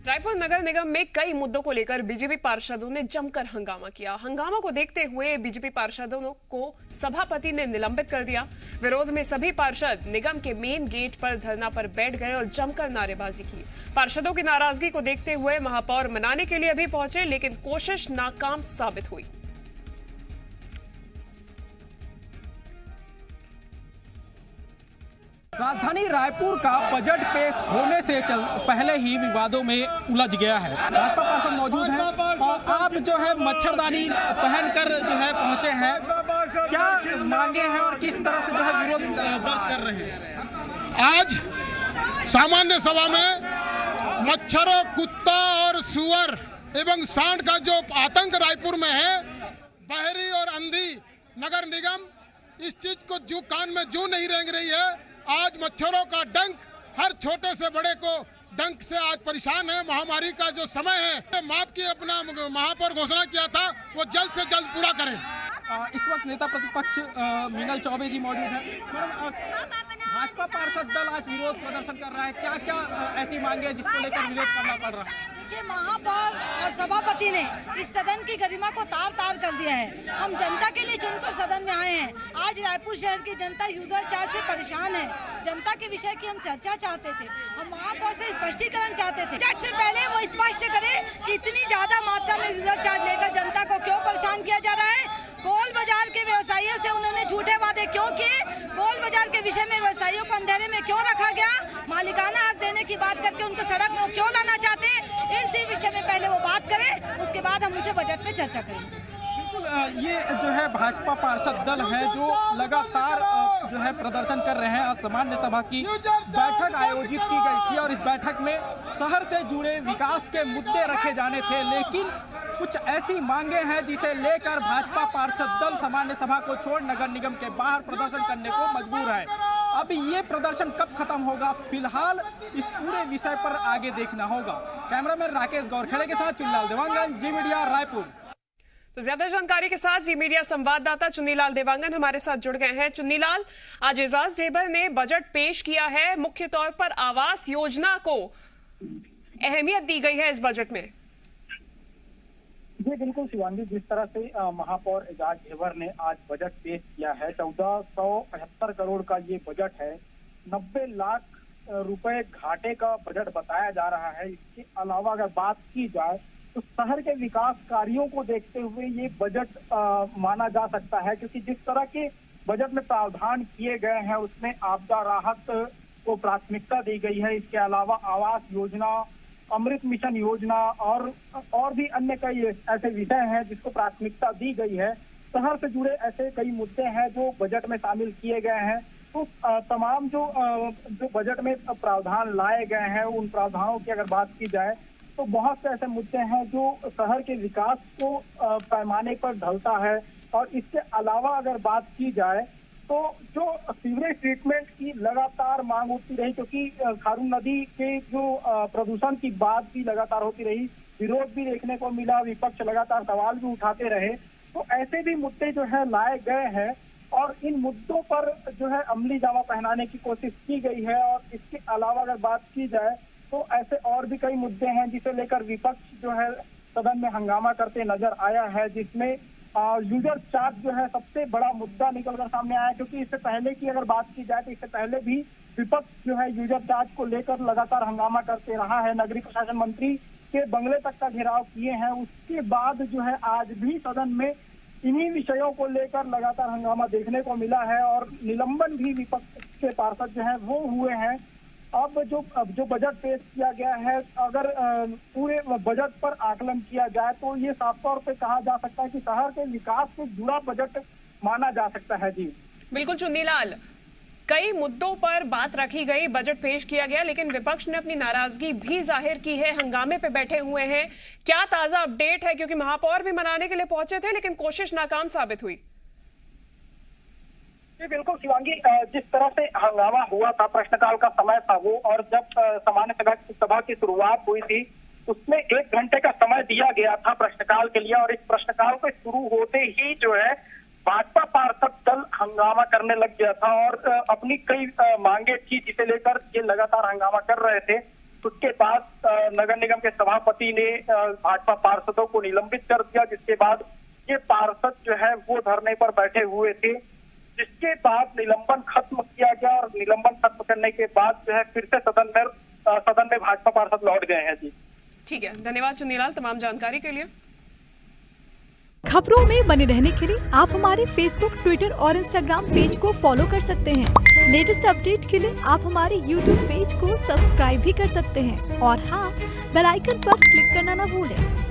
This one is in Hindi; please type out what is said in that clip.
रायपुर नगर निगम में कई मुद्दों को लेकर बीजेपी पार्षदों ने जमकर हंगामा किया। हंगामा को देखते हुए बीजेपी पार्षदों को सभापति ने निलंबित कर दिया। विरोध में सभी पार्षद निगम के मेन गेट पर धरना पर बैठ गए और जमकर नारेबाजी की। पार्षदों की नाराजगी को देखते हुए महापौर मनाने के लिए भी पहुंचे, लेकिन कोशिश नाकाम साबित हुई। राजधानी रायपुर का बजट पेश होने से पहले ही विवादों में उलझ गया है। भाजपा पार्षद मौजूद हैं और आप जो है मच्छरदानी पहनकर जो है पहुंचे हैं, क्या मांगे हैं और किस तरह से जो है विरोध दर्ज कर रहे हैं? आज सामान्य सभा में मच्छरों, कुत्ता और सुअर एवं सांड का जो आतंक रायपुर में है, बहरी और अंधी नगर निगम इस चीज को जू कान में जू नहीं रेंग रही है। आज मच्छरों का डंक, हर छोटे से बड़े को डंक से आज परेशान है। महामारी का जो समय है, माफ की अपना महापौर घोषणा किया था, वो जल्द से जल्द पूरा करें। इस वक्त नेता प्रतिपक्ष मीनल चौबे जी मौजूद हैं। भाजपा पार्षद दल आज विरोध प्रदर्शन कर रहा है, क्या क्या ऐसी मांगे हैं जिसको लेकर विरोध करना पड़ रहा है? देखिए, महापौर और सभापति ने इस सदन की गरिमा को तार तार कर दिया है। हम जनता के लिए चुनकर सदन में आए हैं। आज रायपुर शहर की जनता यूजर चार्ज से परेशान है। जनता के विषय की हम चर्चा चाहते थे, हम महापौर से स्पष्टीकरण चाहते थे। बजट से पहले वो स्पष्ट करे कि इतनी ज्यादा मात्रा में यूजर चार्ज लेकर जनता को क्यों परेशान किया जा रहा है। कोल बाजार के व्यवसायियों से उन्होंने झूठे वादे क्यों किए, कोल बाजार के विषय में व्यवसायियों को अंधेरे में क्यों रखा गया, मालिकाना हक देने की बात करके उनको सड़क में क्यों लाना चाहते हैं, इसी विषय में पहले वो बात करें, उसके बाद हम उनसे बजट में चर्चा करेंगे। ये जो है भाजपा पार्षद दल है जो लगातार जो है प्रदर्शन कर रहे हैं। आज सामान्य सभा की बैठक आयोजित की गई थी और इस बैठक में शहर से जुड़े विकास के मुद्दे रखे जाने थे, लेकिन कुछ ऐसी मांगे हैं जिसे लेकर भाजपा पार्षद दल सामान्य सभा को छोड़ नगर निगम के बाहर प्रदर्शन करने को मजबूर है। अब ये प्रदर्शन कब खत्म होगा, फिलहाल इस पूरे विषय पर आगे देखना होगा। कैमरामैन राकेश गौरखेड़े के साथ चुन्नीलाल देवांगन, जी मीडिया रायपुर। तो ज्यादा जानकारी के साथ जी मीडिया संवाददाता चुन्नीलाल देवांगन हमारे साथ जुड़ गए हैं। चुन्नीलाल, आज एजाज ढेबर ने बजट पेश किया है, मुख्य तौर पर आवास योजना को अहमियत दी गई है इस बजट में। जी बिल्कुल शिवांगी, जिस तरह से महापौर एजाज ढेबर ने आज बजट पेश किया है, 1475 करोड़ का ये बजट है, 90 लाख रुपए घाटे का बजट बताया जा रहा है। इसके अलावा अगर बात की जाए तो शहर के विकास कार्यों को देखते हुए ये बजट माना जा सकता है, क्योंकि जिस तरह के बजट में प्रावधान किए गए हैं उसमें आपदा राहत को प्राथमिकता दी गई है। इसके अलावा आवास योजना, अमृत मिशन योजना और भी अन्य कई ऐसे विषय हैं जिसको प्राथमिकता दी गई है। शहर से जुड़े ऐसे कई मुद्दे हैं जो बजट में शामिल किए गए हैं। तो तमाम जो बजट में प्रावधान लाए गए हैं, उन प्रावधानों की अगर बात की जाए तो बहुत से ऐसे मुद्दे हैं जो शहर के विकास को पैमाने पर ढलता है। और इसके अलावा अगर बात की जाए तो जो सीवरेज ट्रीटमेंट की लगातार मांग होती रही, क्योंकि खारून नदी के जो प्रदूषण की बात भी लगातार होती रही, विरोध भी देखने को मिला, विपक्ष लगातार सवाल भी उठाते रहे, तो ऐसे भी मुद्दे जो है लाए गए हैं और इन मुद्दों पर जो है अमली जामा पहनाने की कोशिश की गई है। और इसके अलावा अगर बात की जाए तो ऐसे और भी कई मुद्दे हैं जिसे लेकर विपक्ष जो है सदन में हंगामा करते नजर आया है, जिसमें यूजर चार्ज जो है सबसे बड़ा मुद्दा निकलकर सामने आया, क्योंकि इससे पहले की अगर बात की जाए तो इससे पहले भी विपक्ष जो है यूजर चार्ज को लेकर लगातार हंगामा करते रहा है। नगरीय प्रशासन मंत्री के बंगले तक का घेराव किए हैं। उसके बाद जो है आज भी सदन में इन्हीं विषयों को लेकर लगातार हंगामा देखने को मिला है और निलंबन भी विपक्ष के पार्षद जो है वो हुए हैं। अब जो बजट पेश किया गया है, अगर पूरे बजट पर आकलन किया जाए तो ये साफ तौर पे कहा जा सकता है कि शहर के विकास से जुड़ा बजट माना जा सकता है। जी बिल्कुल चुन्नीलाल, कई मुद्दों पर बात रखी गई, बजट पेश किया गया, लेकिन विपक्ष ने अपनी नाराजगी भी जाहिर की है, हंगामे पे बैठे हुए हैं। क्या ताजा अपडेट है, क्योंकि महापौर भी मनाने के लिए पहुंचे थे लेकिन कोशिश नाकाम साबित हुई? जी बिल्कुल शिवांगी, जिस तरह से हंगामा हुआ था, प्रश्नकाल का समय था वो, और जब सामान्य सभा की शुरुआत हुई थी उसमें 1 घंटे का समय दिया गया था प्रश्नकाल के लिए, और इस प्रश्नकाल को शुरू होते ही जो है भाजपा पार्षद दल हंगामा करने लग गया था और अपनी कई मांगे थी जिसे लेकर ये लगातार हंगामा कर रहे थे। उसके बाद नगर निगम के सभापति ने भाजपा पार्षदों को निलंबित कर दिया, जिसके बाद ये पार्षद जो है वो धरने पर बैठे हुए थे, जिसके बाद निलंबन खत्म किया गया और निलंबन खत्म करने के बाद जो है फिर से सदन में भाजपा पार्षद लौट गए हैं। जी ठीक है, धन्यवाद चुन्नीलाल तमाम जानकारी के लिए। खबरों में बने रहने के लिए आप हमारे फेसबुक, ट्विटर और इंस्टाग्राम पेज को फॉलो कर सकते हैं। लेटेस्ट अपडेट के लिए आप हमारे यूट्यूब पेज को सब्सक्राइब भी कर सकते हैं और हाँ, बेल आइकन पर क्लिक करना ना भूलें।